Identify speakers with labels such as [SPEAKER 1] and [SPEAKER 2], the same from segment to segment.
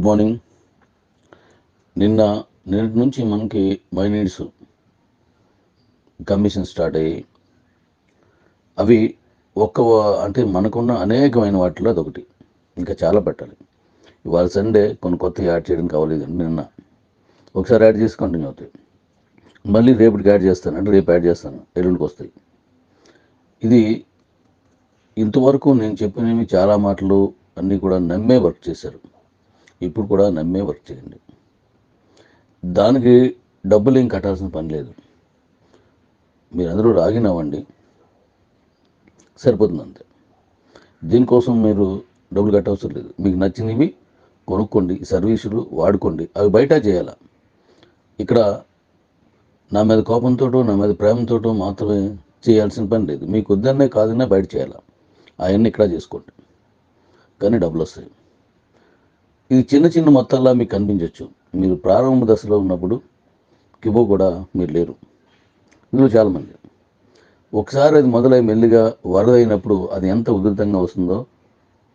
[SPEAKER 1] Good morning. నిన్నటి నుంచి మనకి మైనీడ్స్ కమిషన్ స్టార్ట్ అయ్యి అవి అంటే మనకున్న అనేకమైన వాటిలో అదొకటి. ఇంకా చాలా పెట్టాలి. ఇవాళ సండే కొన్ని కొత్తగా యాడ్ చేయడం కావలేదు. నిన్న ఒకసారి యాడ్ చేసి కంటిన్యూ అవుతాయి. మళ్ళీ రేపటికి యాడ్ చేస్తాను, అంటే రేపు యాడ్ చేస్తాను, ఎల్లుండికి వస్తాయి. ఇది ఇంతవరకు నేను చెప్పినవి చాలా మాటలు అన్నీ కూడా నమ్మే వర్క్ చేశారు. ఇప్పుడు కూడా నమ్మే వర్క్ చేయండి. దానికి డబ్బులు ఏం కట్టాల్సిన పని లేదు. మీరందరూ రాగినవ్వండి, సరిపోతుంది అంతే. దీనికోసం మీరు డబ్బులు కట్టవసరం లేదు. మీకు నచ్చినవి కొనుక్కోండి, సర్వీసులు వాడుకోండి. అవి బయట చేయాలా. ఇక్కడ నా మీద కోపంతో, నా మీద ప్రేమతోటో మాత్రమే చేయాల్సిన పని లేదు. మీకు వద్దన్నే కాదన్నా బయట చేయాలా. అవన్నీ ఇక్కడ చేసుకోండి, కానీ డబ్బులు వస్తాయి. ఇది చిన్న చిన్న మొత్తాల్లో మీకు కనిపించవచ్చు. మీరు ప్రారంభ దశలో ఉన్నప్పుడు కిబో కూడా మీరు లేరు. మీరు చాలామంది ఒకసారి అది మొదలై మెల్లిగా వరద అయినప్పుడు అది ఎంత ఉధృతంగా వస్తుందో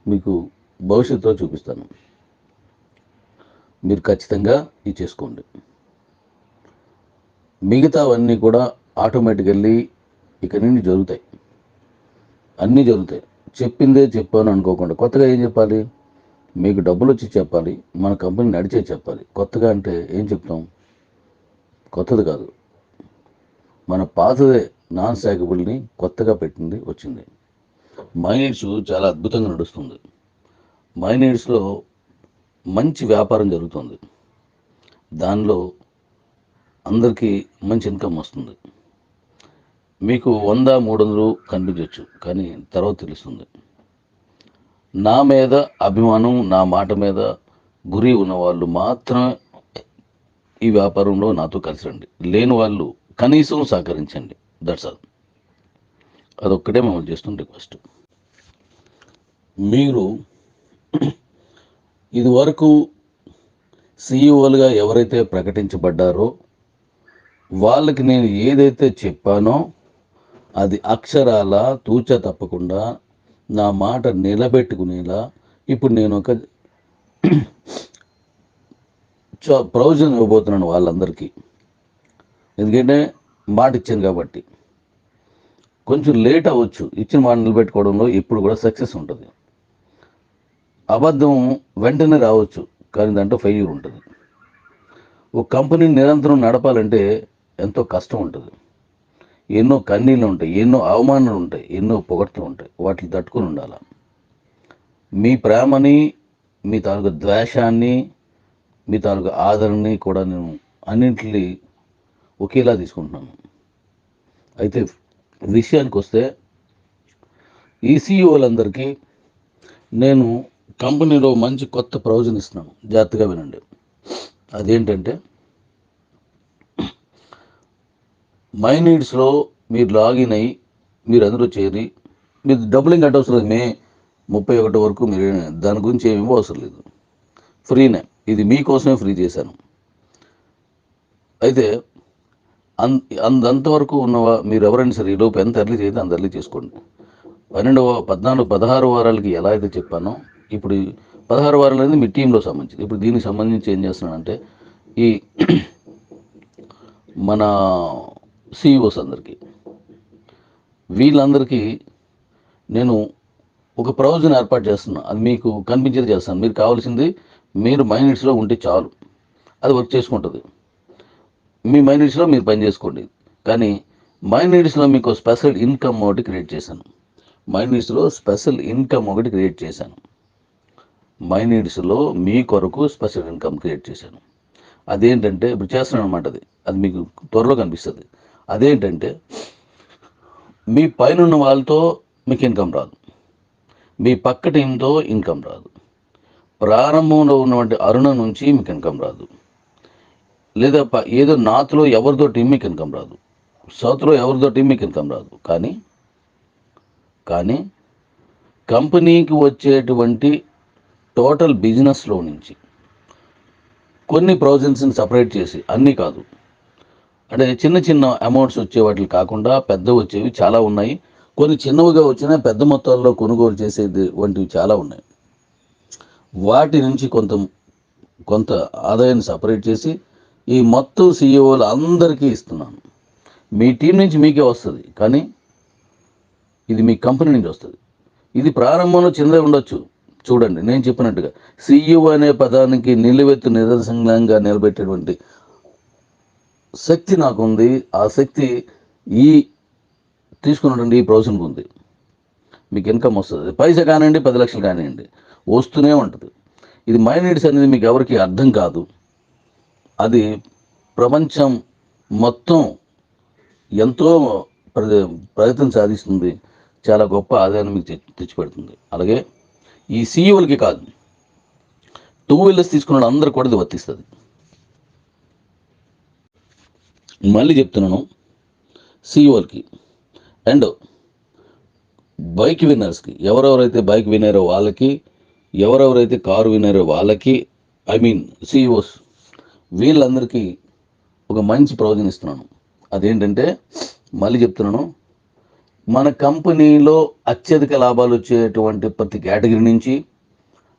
[SPEAKER 1] మీకు భవిష్యత్తులో చూపిస్తాను. మీరు ఖచ్చితంగా ఇది చేసుకోండి. మిగతావన్నీ కూడా ఆటోమేటికల్లీ ఇక నుండి జరుగుతాయి. అన్నీ జరుగుతాయి. చెప్పిందే చెప్పాను అనుకోకుండా కొత్తగా ఏం చెప్పాలి? మీకు డబ్బులు వచ్చి చెప్పాలి, మన కంపెనీ నడిచే చెప్పాలి. కొత్తగా అంటే ఏం చెప్తాం? కొత్తది కాదు, మన పాతదే నాన్ స్టాకబుల్ని కొత్తగా పెట్టింది వచ్చింది. మైనీడ్స్ చాలా అద్భుతంగా నడుస్తుంది. మైనీడ్స్లో మంచి వ్యాపారం జరుగుతుంది. దానిలో అందరికీ మంచి ఇన్కమ్ వస్తుంది. మీకు 100, 300 కనిపించవచ్చు, కానీ తర్వాత తెలుస్తుంది. నా మీద అభిమానం, నా మాట మీద గురి ఉన్న వాళ్ళు మాత్రమే ఈ వ్యాపారంలో నాతో కలిసి రండి. లేని వాళ్ళు కనీసం సహకరించండి. That's all. అదొక్కటే మేము చేస్తున్న రిక్వెస్ట్. మీరు ఇదివరకు సీఈఓలుగా ఎవరైతే ప్రకటించబడ్డారో వాళ్ళకి నేను ఏదైతే చెప్పానో అది అక్షరాల తూచా తప్పకుండా నా మాట నిలబెట్టుకునేలా ఇప్పుడు నేను ఒక ప్రొవిజన్ ఇవ్వబోతున్నాను వాళ్ళందరికీ. ఎందుకంటే మాట ఇచ్చాను కాబట్టి. కొంచెం లేట్ అవ్వచ్చు, ఇచ్చిన మాట నిలబెట్టుకోవడంలో ఎప్పుడు కూడా సక్సెస్ ఉంటుంది. అబద్ధం వెంటనే రావచ్చు, కానీ దాంట్లో ఫెయిల్యూర్ ఉంటుంది. ఒక కంపెనీని నిరంతరం నడపాలంటే ఎంతో కష్టం ఉంటుంది. ఎన్నో కన్నీళ్ళు ఉంటాయి, ఎన్నో అవమానాలు ఉంటాయి, ఎన్నో పొగడ్తలు ఉంటాయి. వాటిని తట్టుకొని ఉండాలి. మీ ప్రేమని, మీ తాలూకు ద్వేషాన్ని, మీ తాలూకు ఆదరణని కూడా నేను అన్నింటినీ ఒకేలా తీసుకుంటున్నాను. అయితే విషయానికి వస్తే ఈ సీఈఓలందరికీ నేను కంపెనీలో మంచి కొత్త ప్రొవిజన్ ఇస్తున్నాను. జాగ్రత్తగా వినండి. అదేంటంటే, మైనీడ్స్లో మీరు లాగిన్ అయ్యి మీరందరూ చేరి మీరు డబ్బులు ఇంకా కట్టవసరం లేదు. మే 31 వరకు మీరు దాని గురించి ఏమి అవసరం లేదు. ఫ్రీనే. ఇది మీకోసమే ఫ్రీ చేశాను. అయితే అంతవరకు ఉన్నవా మీరు ఎవరైనా సరే ఈలోపు ఎంత ఎర్లీ చేస్తే అంత ఎర్లీ చేసుకోండి. 12, 14, 16 వారాలకి ఎలా అయితే చెప్పానో ఇప్పుడు 16 వారాలు అనేది మీ టీంలో సంబంధించింది. ఇప్పుడు దీనికి సంబంధించి ఏం చేస్తున్నానంటే ఈ మన సీఈఓస్ అందరికీ, వీళ్ళందరికీ నేను ఒక ప్రొవిజన్ ఏర్పాటు చేస్తున్నా. అది మీకు కనిపించేది చేస్తాను. మీరు కావాల్సింది మీరు మైనీడ్స్లో ఉంటే చాలు, అది వర్క్ చేసుకుంటుంది. మీ మైనీడ్స్లో మీరు పని చేసుకోండి. కానీ మైనీడ్స్లో మీకు స్పెషల్ ఇన్కమ్ ఒకటి క్రియేట్ చేశాను. మైనీడ్స్లో మీ కొరకు స్పెషల్ ఇన్కమ్ క్రియేట్ చేశాను. అదేంటంటే ఇప్పుడు చేస్తున్నాను అనమాట. అది మీకు త్వరలో కనిపిస్తుంది. అదేంటంటే, మీ పైన ఉన్న వాళ్ళతో మీకు ఇన్కమ్ రాదు, మీ పక్క టీంతో ఇన్కమ్ రాదు, ప్రారంభంలో ఉన్నటువంటి అరుణ నుంచి మీకు ఇన్కమ్ రాదు, లేదా ఏదో నార్త్లో ఎవరితో టీం మీకు ఇన్కమ్ రాదు, సౌత్లో ఎవరితో టీం మీకు ఇన్కమ్ రాదు. కానీ కంపెనీకి వచ్చేటువంటి టోటల్ బిజినెస్లో నుంచి కొన్ని ప్రొవిజన్స్ని సపరేట్ చేసి, అన్నీ కాదు, అంటే చిన్న చిన్న అమౌంట్స్ వచ్చే వాటికి కాకుండా పెద్ద వచ్చేవి చాలా ఉన్నాయి. కొన్ని చిన్నవిగా వచ్చినా పెద్ద మొత్తాల్లో కొనుగోలు చేసేది వంటివి చాలా ఉన్నాయి. వాటి నుంచి కొంత కొంత ఆదాయాన్ని సపరేట్ చేసి ఈ మొత్తం సీఈఓలు అందరికీ ఇస్తున్నాను. మీ టీం నుంచి మీకే వస్తుంది, కానీ ఇది మీ కంపెనీ నుంచి వస్తుంది. ఇది ప్రారంభంలో చిన్నదే ఉండొచ్చు. చూడండి, నేను చెప్పినట్టుగా సీఈఓ అనే పదానికి నిలువెత్తు నిదర్శనంగా నిలబెట్టేటువంటి శక్తి నాకుంది. ఆ శక్తి ఈ తీసుకున్నటువంటి ఈ ప్రొఫెషన్కి ఉంది. మీకు ఇన్కమ్ వస్తుంది, పైసా కానివ్వండి, 10 లక్షలు కానివ్వండి, వస్తూనే ఉంటుంది. ఇది మైనీడ్స్ అనేది మీకు ఎవరికి అర్థం కాదు. అది ప్రపంచం మొత్తం ఎంతో ప్రయత్నం సాధిస్తుంది. చాలా గొప్ప ఆదాయాన్ని మీకు తెచ్చిపెడుతుంది. అలాగే ఈ సీఈఓలకి కాదు, 2 వీలర్స్ తీసుకున్న అందరూ కూడా ఇది వర్తిస్తుంది. మళ్ళీ చెప్తున్నాను, సీఈఓలకి అండ్ బైక్ విన్నర్స్కి, ఎవరెవరైతే బైక్ విన్నారో వాళ్ళకి, ఎవరెవరైతే కారు విన్నారో వాళ్ళకి, ఐ మీన్ సీఈఓస్, వీళ్ళందరికీ ఒక మంచి ప్రయోజనం ఇస్తున్నాను. అదేంటంటే, మళ్ళీ చెప్తున్నాను, మన కంపెనీలో అత్యధిక లాభాలు వచ్చేటువంటి ప్రతి కేటగిరీ నుంచి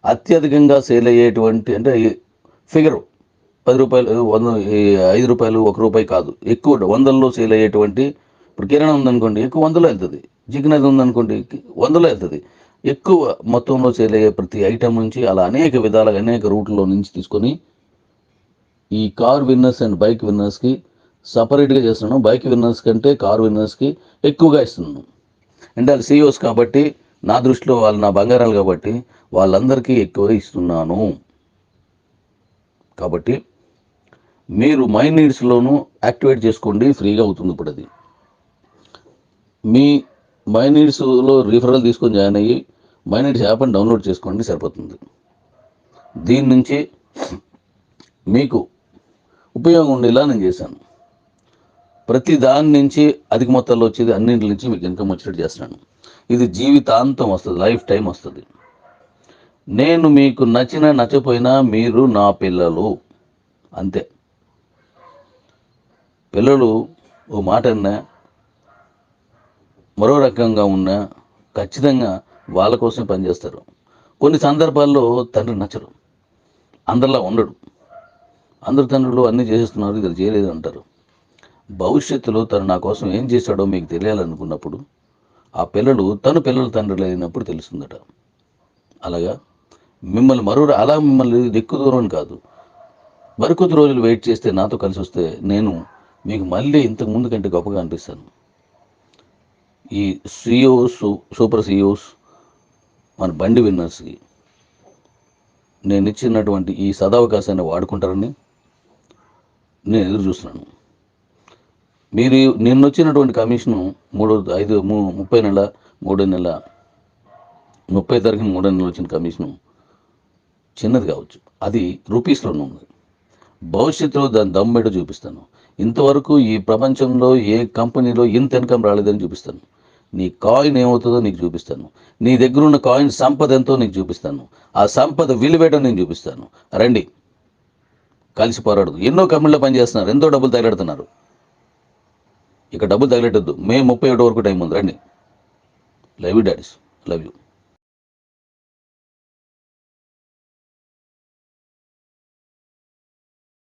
[SPEAKER 1] అత్యధికంగా సేల్ అయ్యేటువంటి, అంటే ఫిగరు 10 రూపాయలు, 100, 5 రూపాయలు, 1 రూపాయి కాదు, ఎక్కువ 100లో సేల్ అయ్యేటువంటి, ఇప్పుడు కిరాణా ఉందనుకోండి, ఎక్కువ 100లో వెళ్తుంది. చికెన్ అది ఉందనుకోండి, 100లో వెళ్తుంది. ఎక్కువ మొత్తంలో సేల్ అయ్యే ప్రతి ఐటమ్ నుంచి, అలా అనేక విధాలుగా అనేక రూట్లో నుంచి తీసుకొని ఈ కార్ విన్నర్స్ అండ్ బైక్ విన్నర్స్కి సపరేట్గా చేస్తున్నాను. బైక్ విన్నర్స్ కంటే కార్ విన్నర్స్కి ఎక్కువగా ఇస్తున్నాను. అంటే వాళ్ళు సీఈఓస్ కాబట్టి, నా దృష్టిలో వాళ్ళు నా బంగారాలు కాబట్టి వాళ్ళందరికీ ఎక్కువ ఇస్తున్నాను. కాబట్టి మీరు మై నీడ్స్లోనూ యాక్టివేట్ చేసుకోండి, ఫ్రీగా అవుతుంది. ఇప్పుడు అది మీ మై నీడ్స్లో రిఫరల్ తీసుకొని జాయిన్ అయ్యి మై నీడ్స్ యాప్ని డౌన్లోడ్ చేసుకోండి, సరిపోతుంది. దీని నుంచి మీకు ఉపయోగం ఉండేలా నేను చేశాను. ప్రతి దాని నుంచి అధిక మొత్తాల్లో వచ్చేది, అన్నింటి నుంచి మీకు ఇన్కమ్ వచ్చేటట్టు చేస్తున్నాను. ఇది జీవితాంతం వస్తుంది, లైఫ్ టైం వస్తుంది. నేను మీకు నచ్చపోయినా మీరు నా పిల్లలు, అంతే. పిల్లలు ఓ మాట అన్నా, మరో రకంగా ఉన్నా ఖచ్చితంగా వాళ్ళ కోసమే పనిచేస్తారు. కొన్ని సందర్భాల్లో తండ్రి నచ్చరు, అందరిలా ఉండడు. అందరు తండ్రులు అన్నీ చేసేస్తున్నారు, ఇది చేయలేదు అంటారు. భవిష్యత్తులో తను నా కోసం ఏం చేశాడో మీకు తెలియాలనుకున్నప్పుడు ఆ పిల్లలు తండ్రులు అయినప్పుడు తెలుస్తుందట. అలాగా మిమ్మల్ని ఎక్కువ దూరం కాదు, మరికొద్ది రోజులు వెయిట్ చేస్తే, నాతో కలిసి వస్తే నేను మీకు మళ్ళీ ఇంతకు ముందు కంటే గొప్పగా అనిపిస్తాను. ఈ సీఈఓస్, సూపర్ సీఈఓస్, మన బండి విన్నర్స్కి నేను ఇచ్చినటువంటి ఈ సదావకాశాన్ని వాడుకుంటారని నేను ఎదురు చూస్తున్నాను. మీరు నిన్న వచ్చినటువంటి కమిషను 30 నెల 3 నెల 30 తారీఖున 3 నెలలు వచ్చిన కమిషను చిన్నది కావచ్చు, అది రూపీస్లోనే ఉంది. భవిష్యత్తులో దాని దమ్మేటో చూపిస్తాను. ఇంతవరకు ఈ ప్రపంచంలో ఏ కంపెనీలో ఇంత ఇన్కమ్ రాలేదని చూపిస్తాను. నీ కాయిన్ ఏమవుతుందో నీకు చూపిస్తాను. నీ దగ్గర ఉన్న కాయిన్ సంపద ఎంతో నీకు చూపిస్తాను. ఆ సంపద విలువేటో నేను చూపిస్తాను. రండి, కలిసి పోరాడదు. ఎన్నో కంపెనీలో పనిచేస్తున్నారు, ఎంతో డబ్బులు తగలెడుతున్నారు. ఇక డబ్బులు తగలెట్టద్దు. మే 31 వరకు టైం ఉంది. రండి. Love you daddy's, love you.